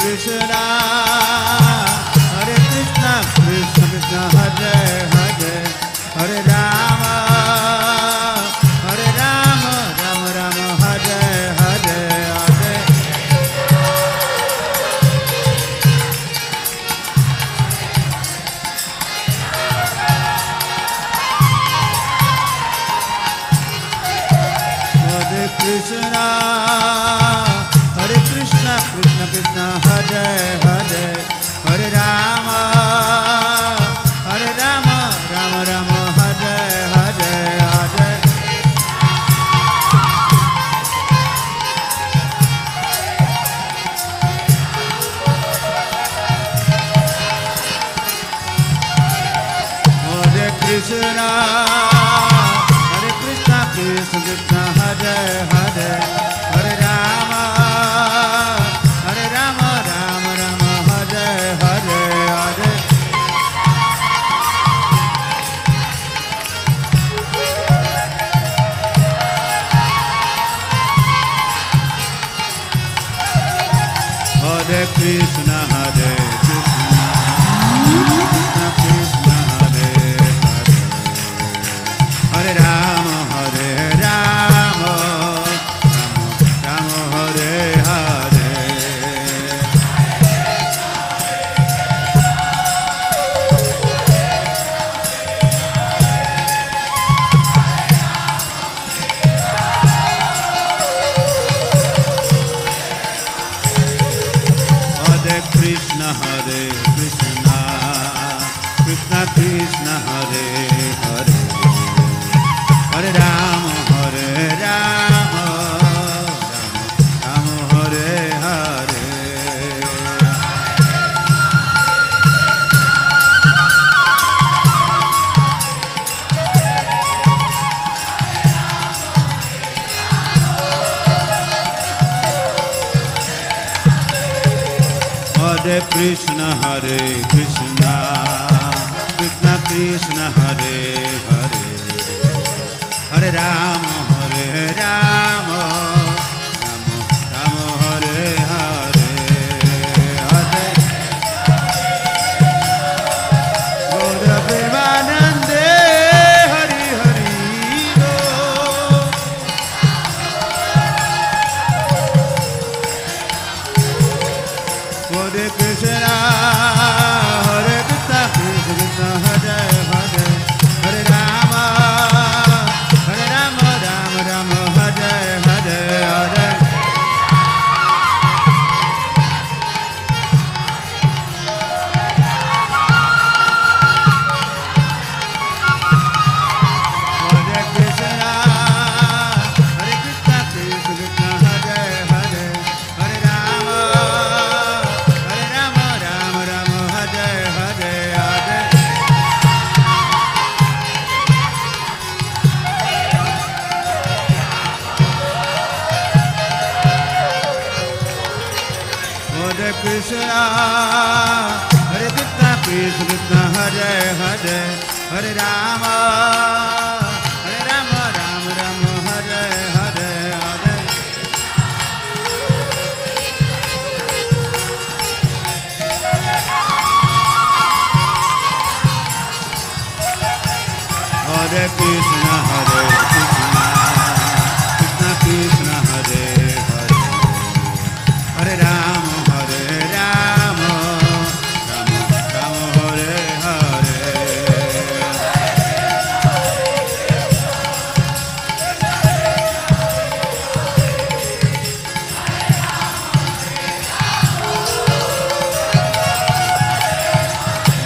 Krishna, Hare Krishna, Krishna Krishna, Hare Hare, Hare Rama, Hare Rama, Rama Rama, Hare Hare, Hare. Hare Krishna, Hare Krishna, Krishna Krishna, Hare Hare, Hare Rama, Hare Rama, Rama Rama, Hare Hare, Hare. Hare Krishna, Hare Krishna, Krishna Krishna, Hare Hare, Hare Rama, Hare Rama, Rama Rama, Hare Hare, Hare. Hare Krishna, Hare Krishna, Krishna Krishna, Hare Hare, Hare Rama, Hare Rama, Rama Rama, Hare Hare. Hare Krishna, Hare Krishna, Krishna Krishna, Hare Hare, Hare Rama, Hare Rama, Rama Rama, Hare Hare. Hare Krishna, Hare Krishna, Krishna Krishna, Hare Hare, Hare Rama, Hare Rama, Rama Rama, Hare Hare, Hare. Gaura Premanande, Hari Hari Bo. Hare Krishna, Hare Krishna, Krishna Krishna, Hare Hare, Hare Rama, Hare Rama, Rama Rama, Hare Hare, Hare. Hare Krishna, Hare Krishna, Krishna Krishna, Hare Hare, Hare Rama, Hare Rama, Rama Rama, Hare Hare, Hare. Hare Krishna, Hare Krishna, Krishna Krishna, Hare Hare, Hare Rama, Hare Rama, Rama Rama, Hare Hare, Hare. Hare Krishna, Hare Krishna, Krishna Krishna, Hare Hare, Hare Rama, Hare Rama, Rama Rama, Hare Hare.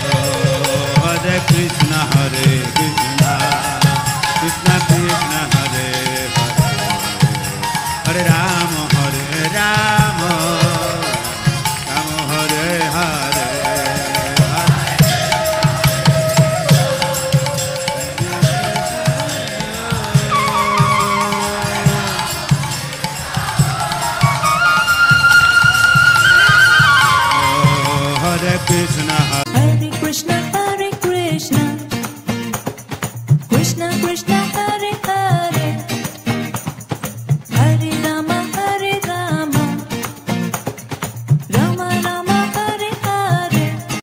Hare Krishna, Hare Krishna, Krishna Krishna, Hare Hare, Hare Rama, Hare Rama, Rama Hare Hare, Hare Krishna, Hare Krishna, Hare Krishna, Krishna Krishna, Hare